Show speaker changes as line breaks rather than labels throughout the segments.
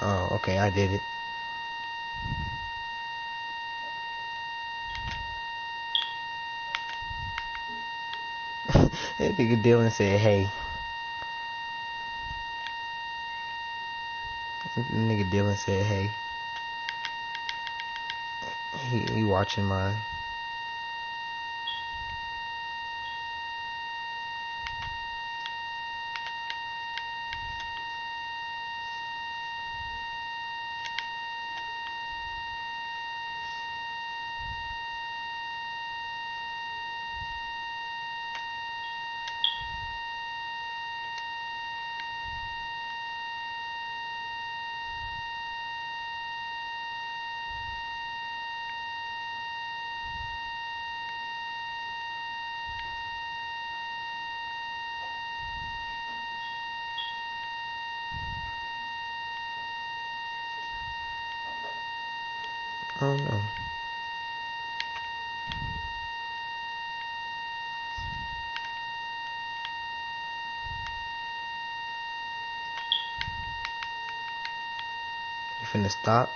Oh, okay, I did it. That nigga Dylan said, hey. Nigga Dylan said, hey. He watching mine. Oh no. You finna stop?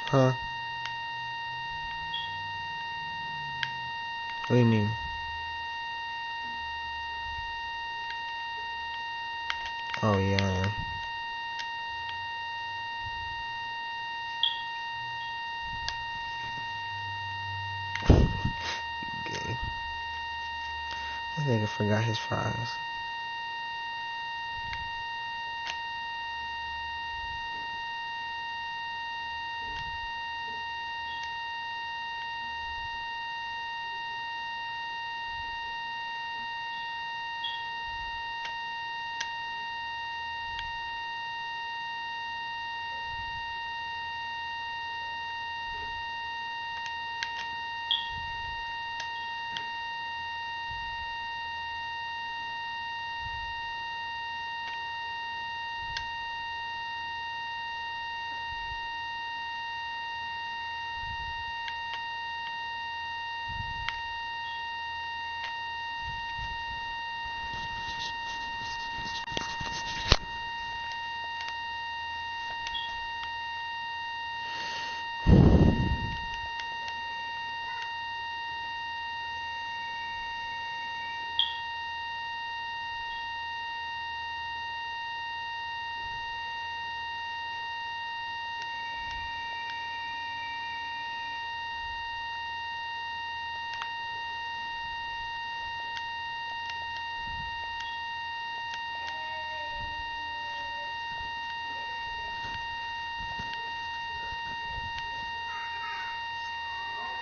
Huh? What do you mean? Oh yeah, I am. Okay. That nigga forgot his fries.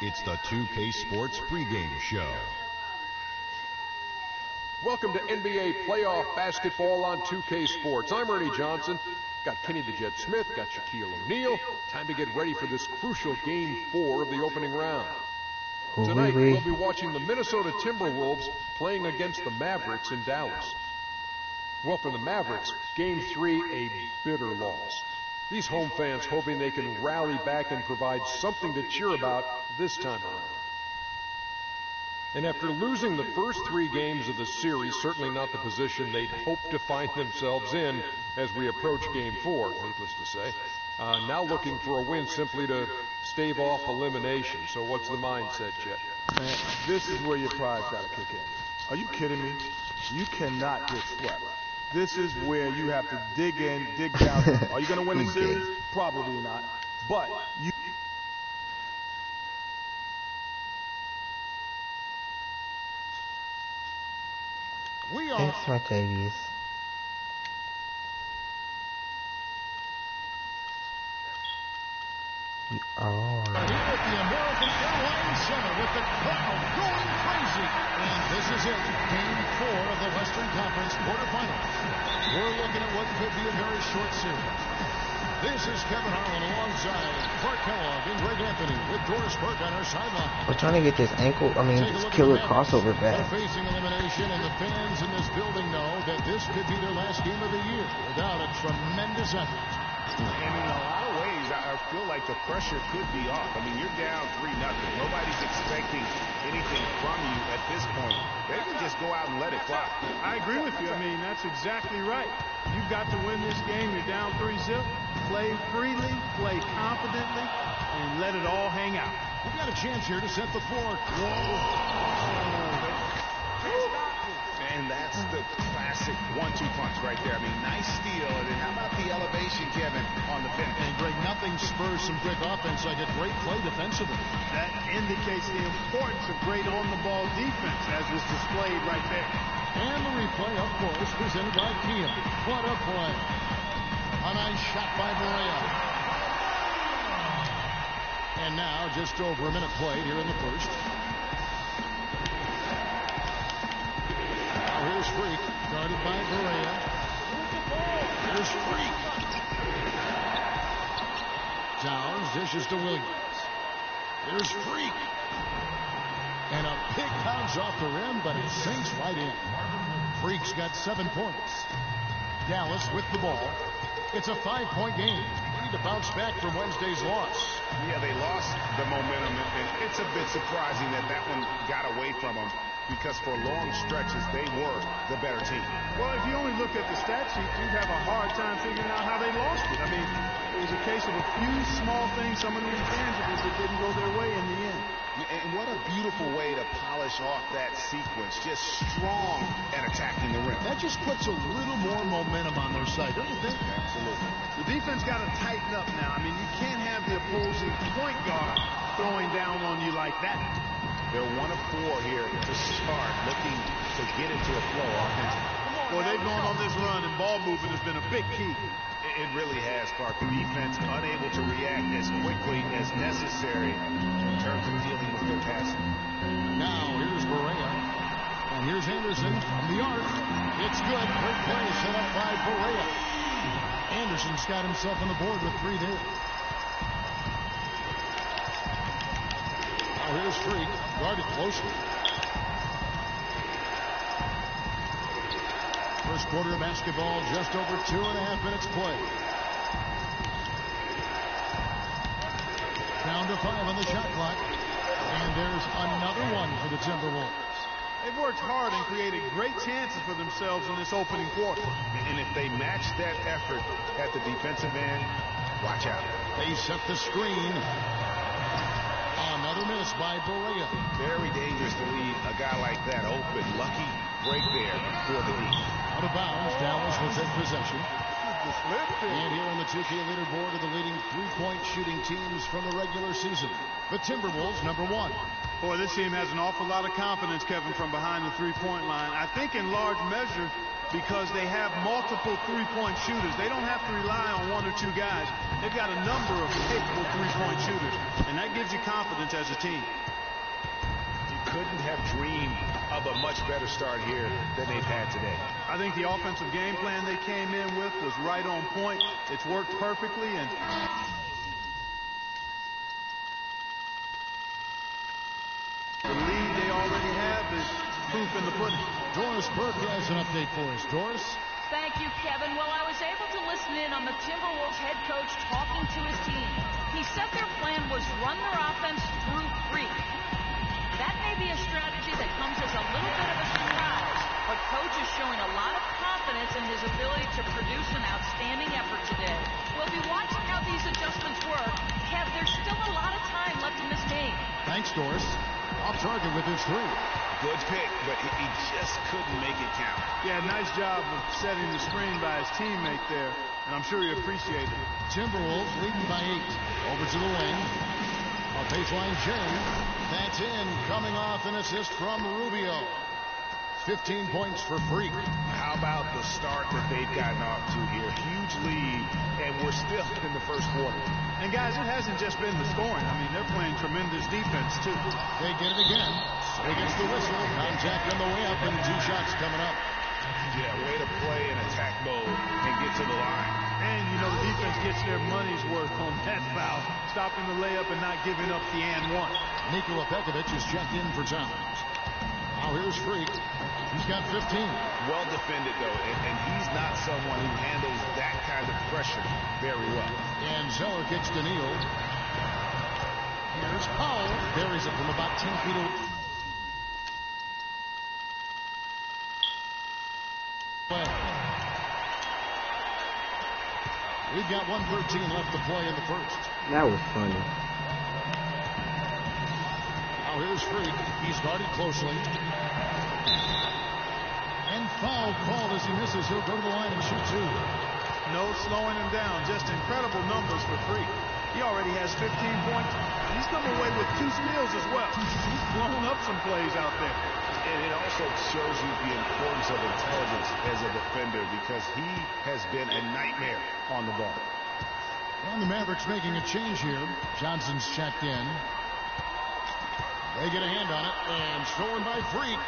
It's the 2K Sports pregame show.
Welcome to NBA playoff basketball on 2K Sports. I'm Ernie Johnson. Got Kenny the Jet Smith, got Shaquille O'Neal. Time to get ready for this crucial Game 4 of the opening round. Tonight, we'll be watching the Minnesota Timberwolves playing against the Mavericks in Dallas. Well, for the Mavericks, Game 3, a bitter loss. These home fans hoping they can rally back and provide something to cheer about this time around. And after losing the first 3 games of the series, certainly not the position they'd hoped to find themselves in as we approach Game 4, needless to say. Now looking for a win simply to stave off elimination. So what's the mindset, Jet?
Man, this is where your pride's got to kick in. Are you kidding me? You cannot get swept. This is where you have to dig in, dig down. Are you going to win the series? Probably not. But you...
Thanks, Martavius. Oh.
Here at the American Airlines Center with the crowd going crazy. And this is it, Game 4 of the Western Conference quarterfinals. We're looking at what could be a very short series. This is Kevin Harlan alongside Clark Kellogg and Greg Anthony with Doris Burke on our sideline.
We're trying to get this this killer crossover back.
They're facing elimination, and the fans in this building know that this could be their last game of the year without a tremendous effort.
And in a lot of ways, I feel like the pressure could be off. I mean, you're down 3-0. Nobody's expecting anything from you at this point. They can just go out and let it fly.
I agree with you. I mean, that's exactly right. You've got to win this game. You're down 3-0. Play freely, play confidently, and let it all hang out.
We've got a chance here to set the floor.
Whoa! And that's the classic 1-2 punch right there. I mean, nice steal. And then how about the elevation, Kevin, on the finish?
And Greg, nothing spurs some quick offense like a great play defensively.
That indicates the importance of great on-the-ball defense, as was displayed right there.
And the replay, of course, presented by Kia. What a play. A nice shot by Berea. And now, just over a minute played here in the first. Now here's Freak, guarded by Berea. Here's Freak. Downs dishes to Williams. Here's Freak. And a pick comes off the rim, but it sinks right in. Freak's got 7 points. Dallas with the ball. It's a 5-point game. They need to bounce back from Wednesday's loss.
Yeah, they lost the momentum, and it's a bit surprising that that one got away from them, because for long stretches, they were the better team.
Well, if you only look at the stat sheet, you'd have a hard time figuring out how they lost it. I mean, it was a case of a few small things, some of the intangibles that didn't go their way in the end.
And what a beautiful way to polish off that sequence. Just strong at attacking the rim.
That just puts a little more momentum on their side, don't you think?
Absolutely.
The defense got to tighten up now. I mean, you can't have the opposing point guard throwing down on you like that.
They're 1 of 4 here to start, looking to get into a flow offensively.
Boy, they've gone on this run, and ball movement has been a big key.
It really has, Clark. The defense unable to react as quickly as necessary in terms of dealing with their passing.
Now, here's Berea. And here's Anderson from the arc. It's good. Great play set up by Berea. Anderson's got himself on the board with 3 there. Now here's Freak, guarded closely. First quarter of basketball, just over 2.5 minutes played. Down to 5 on the shot clock. And there's another one for the Timberwolves.
They've worked hard and created great chances for themselves in this opening quarter.
And if they match that effort at the defensive end, watch out.
They set the screen. Another miss by Berea.
Very dangerous to leave a guy like that open. Lucky break there for the D.
Out of bounds, Dallas will take possession. And here on the 2K leaderboard are the leading three-point shooting teams from the regular season. The Timberwolves, number 1.
Boy, this team has an awful lot of confidence, Kevin, from behind the three-point line. I think in large measure because they have multiple three-point shooters. They don't have to rely on 1 or 2 guys. They've got a number of capable three-point shooters, and that gives you confidence as a team.
You couldn't have dreamed of a much better start here than they've had today.
I think the offensive game plan they came in with was right on point. It's worked perfectly, and the lead they already have is proof in the pudding.
Doris Burke has an update for us. Doris?
Thank you, Kevin. Well, I was able to listen in on the Timberwolves head coach talking to his team. He said their plan was run their offense through Freak. That may be a strategy that comes as a little bit of a surprise, but coach is showing a lot of confidence in his ability to produce an outstanding effort today. We'll be watching how these adjustments work. Kev, there's still a lot of time left in this game.
Thanks, Doris. Off target with his 3.
Good pick, but he just couldn't make it count.
Yeah, nice job of setting the screen by his teammate there, and I'm sure he appreciated it.
Timberwolves leading by 8. Over to the wing. A baseline J. That's in. Coming off an assist from Rubio.
15 points for Freak.
How about the start that they've gotten off to here? Huge lead, and we're still in the first quarter.
And guys, it hasn't just been the scoring. I mean, they're playing tremendous defense, too.
They get it again. So he gets the whistle. Contact on the way up, and 2 shots coming up.
Yeah, way to play in attack mode and get to the line.
And, you know, the defense gets their money's worth on that foul, stopping the layup and not giving up the and one.
Nikola Pekovic is checked in for time. Now here's Freak. He's got 15.
Well defended, though, and he's not someone who handles that kind of pressure very well.
And Zeller kicks to Neal. Here's Powell. Buries it from about 10 feet away. We've got 1:13 left to play in the first.
That was funny.
Now here's Freak. He's guarded closely. And foul called as he misses. He'll go to the line and shoot 2.
No slowing him down. Just incredible numbers for Freak. He already has 15 points. He's come away with 2 steals as well. He's blown up some plays out there.
And it also shows you the importance of intelligence as a defender because he has been a nightmare on the ball.
And the Mavericks making a change here. Johnson's checked in. They get a hand on it, and stolen by Freak.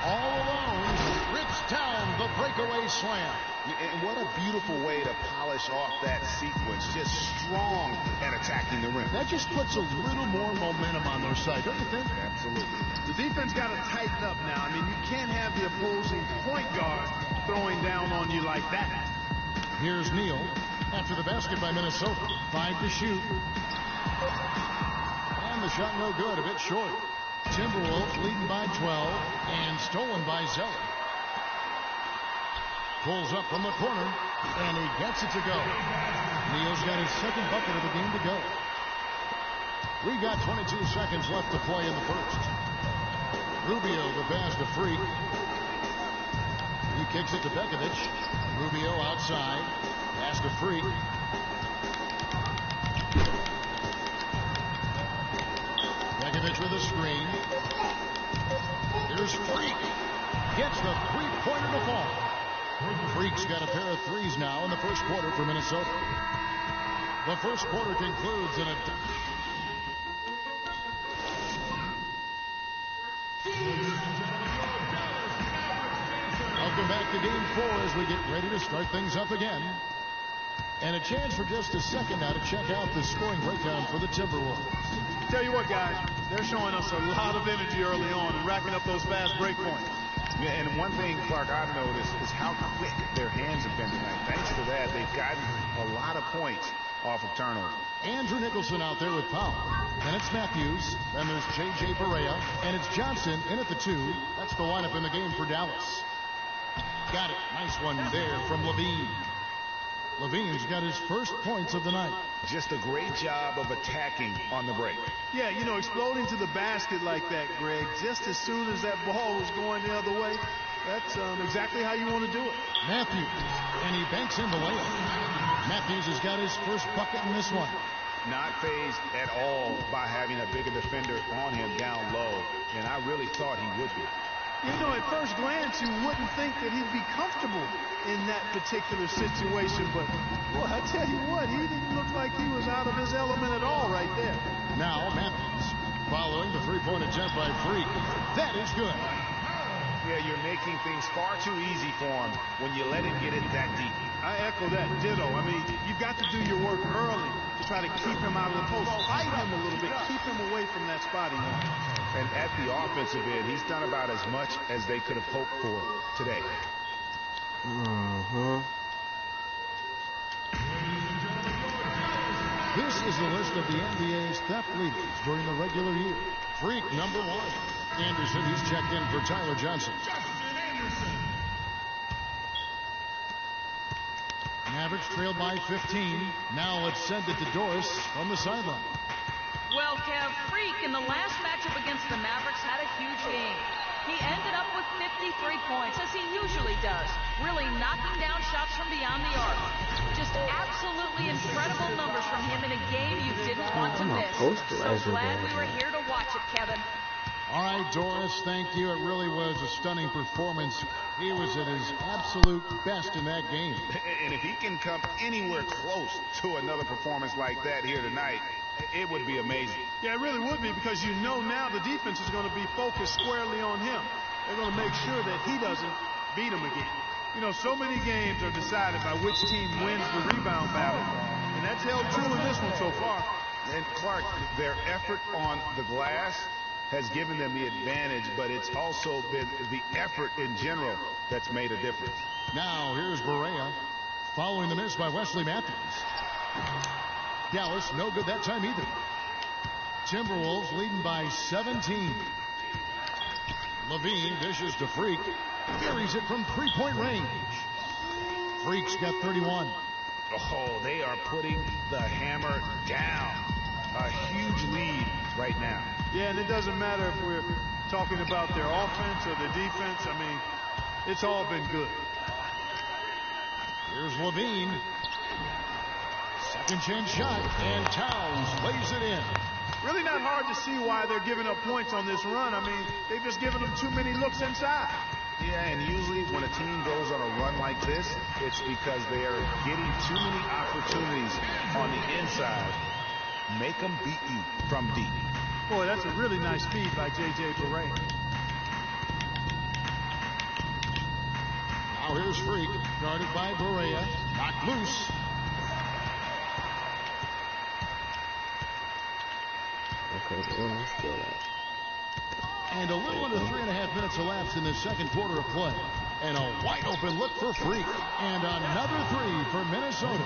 All alone, rips down the breakaway slam.
And what a beautiful way to polish off that sequence. Just strong at attacking the rim.
That just puts a little more momentum on their side, don't you think?
Absolutely.
The defense got to tighten up now. I mean, you can't have the opposing point guard throwing down on you like that.
Here's Neal after the basket by Minnesota. 5 to shoot. And the shot no good, a bit short. Timberwolves leading by 12 and stolen by Zeller. Pulls up from the corner, and he gets it to go. Neal's got his second bucket of the game to go. We got 22 seconds left to play in the first. Rubio, the pass to Freak. He kicks it to Pekovic. Rubio outside. Pass to Freak. Pekovic with a screen. Here's Freak. Gets the three-pointer to fall. Freak's got a pair of threes now in the first quarter for Minnesota. The first quarter concludes in a... Welcome back to Game 4 as we get ready to start things up again. And a chance for just a second now to check out the scoring breakdown for the Timberwolves.
Tell you what, guys, they're showing us a lot of energy early on and racking up those fast break points.
Yeah, and one thing, Clark, I've noticed is how quick their hands have been tonight. Thanks to that, they've gotten a lot of points off of turnover.
Andrew Nicholson out there with Powell. Then it's Matthews. Then there's J.J. Barea. And it's Johnson in at the 2. That's the lineup in the game for Dallas. Got it. Nice one there from Levine. Levine's got his first points of the night.
Just a great job of attacking on the break.
Yeah, you know, exploding to the basket like that, Greg, just as soon as that ball was going the other way, that's exactly how you want to do it.
Matthews, and he banks in the layup. Matthews has got his first bucket in this one.
Not fazed at all by having a bigger defender on him down low, and I really thought he would be.
You know, at first glance, you wouldn't think that he'd be comfortable in that particular situation, but, boy, I tell you what, he didn't look like he was out of his element at all right there.
Now Matthews following the three-point attempt by Freak. That is good.
Yeah, you're making things far too easy for him when you let him get it that deep.
I echo that ditto. I mean, you've got to do your work early to try to keep him out of the post. Fight him a little bit. Keep him away from that spotting line.
And at the offensive end, he's done about as much as they could have hoped for today.
This is the list of the NBA's theft leaders during the regular year. Freak number 1. Anderson, he's checked in for Tyler Johnson. Mavericks trailed by 15. Now let's send it to Doris from the sideline.
Well, Kev, Freak in the last matchup against the Mavericks had a huge game. He ended up with 53 points, as he usually does, really knocking down shots from beyond the arc. Just absolutely incredible numbers from him in a game you didn't want to miss. So glad we were here to watch it, Kevin.
All right, Doris, thank you. It really was a stunning performance. He was at his absolute best in that game.
And if he can come anywhere close to another performance like that here tonight, it would be amazing.
Yeah, it really would be, because you know now the defense is going to be focused squarely on him. They're going to make sure that he doesn't beat him again. You know, so many games are decided by which team wins the rebound battle, and that's held true in this one so far.
And Clark, their effort on the glass has given them the advantage, but it's also been the effort in general that's made a difference.
Now, here's Barea following the miss by Wesley Matthews. Dallas, no good that time either. Timberwolves leading by 17. Levine dishes to Freak. Buries it from three-point range. Freak's got 31.
Oh, they are putting the hammer down. A huge lead right now.
Yeah, and it doesn't matter if we're talking about their offense or their defense. I mean, it's all been good.
Here's Levine. Second chance shot, and Towns lays it in.
Really not hard to see why they're giving up points on this run. I mean, they've just given them too many looks inside.
Yeah, and usually when a team goes on a run like this, it's because they are getting too many opportunities on the inside. Make them beat you from deep.
Boy, that's a really nice feed by J.J. Barea.
Now here's Freak, guarded by Barea. Knocked loose. And a little under 3.5 minutes elapsed in the second quarter of play. And a wide open look for Freak. And another three for Minnesota.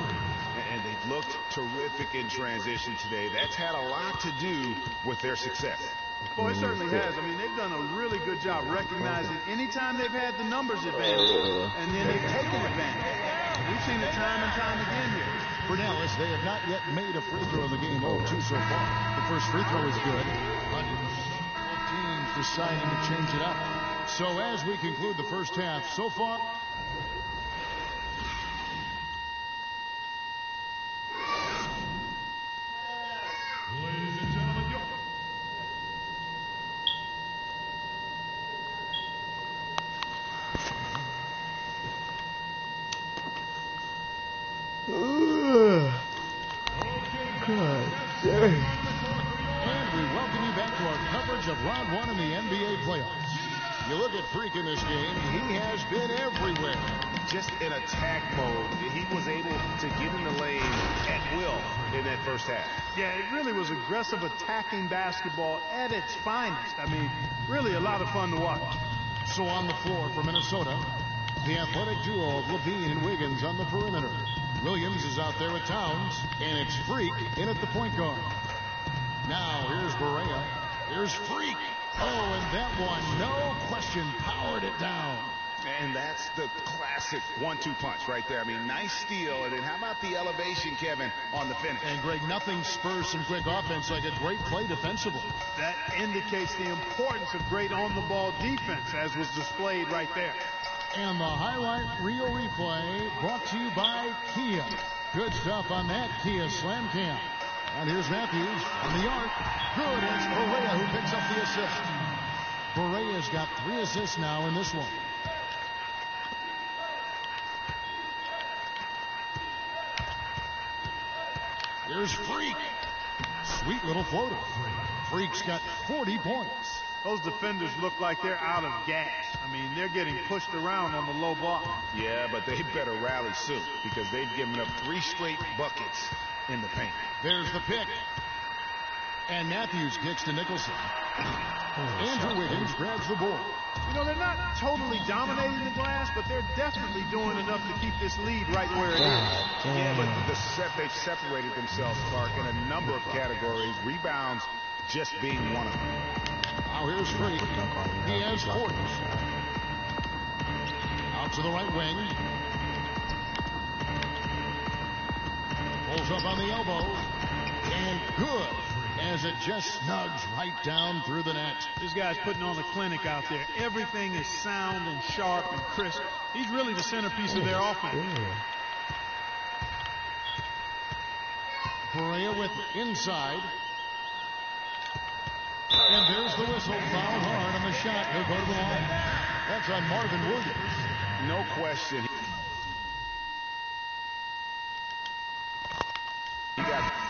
And they've looked terrific in transition today. That's had a lot to do with their success.
Boy, it certainly has. I mean, they've done a really good job recognizing anytime they've had the numbers advantage, and then they've taken advantage. We've seen it time and time again here.
For Dallas, they have not yet made a free throw in the game. 0-2 so far. The first free throw is good. But both teams deciding to change it up. So as we conclude the first half, so far,
Ladies and gentlemen,
God dang.
and we welcome you back to our coverage of round one in the NBA playoffs. You look at Freak in this game, he has been everywhere.
Just in attack mode, he was able to get in the lane at will in that first half.
Yeah, it really was aggressive attacking basketball at its finest. I mean, really a lot of fun to watch.
So on the floor for Minnesota, the athletic duo of Levine and Wiggins on the perimeter. Williams is out there with Towns, and it's Freak in at the point guard. Now here's Barea. Here's Freak. Oh, and that one, no question, powered it down.
And that's the classic 1-2 punch right there. I mean, nice steal. And then how about the elevation, Kevin, on the finish?
And, Greg, nothing spurs some quick offense like a great play defensively.
That indicates the importance of great on-the-ball defense, as was displayed right there.
And the highlight reel replay brought to you by Kia. Good stuff on that Kia Slam Cam. And here's Matthews on the arc. Good. It's Barea who picks up the assist. Barea's got 3 assists now in this one. Here's Freak. Sweet little floater. Freak's got 40 points.
Those defenders look like they're out of gas. I mean, they're getting pushed around on the low block.
Yeah, but they better rally soon because they've given up 3 straight buckets in the paint.
There's the pick. And Matthews kicks to Nicholson. Andrew Wiggins grabs the board.
You know, they're not totally dominating the glass, but they're definitely doing enough to keep this lead right where it is.
Yeah, but they've separated themselves, Clark, in a number of categories. Rebounds just being one of them.
Now here's Freak. He has 40. Out to the right wing. Pulls up on the elbow. And good, as it just snugs right down through the net.
This guy's putting on a clinic out there. Everything is sound and sharp and crisp. He's really the centerpiece of their offense.
Barea with inside. And there's the whistle. Foul hard on the shot. He'll go to the line. That's on Marvin Williams.
No question. He got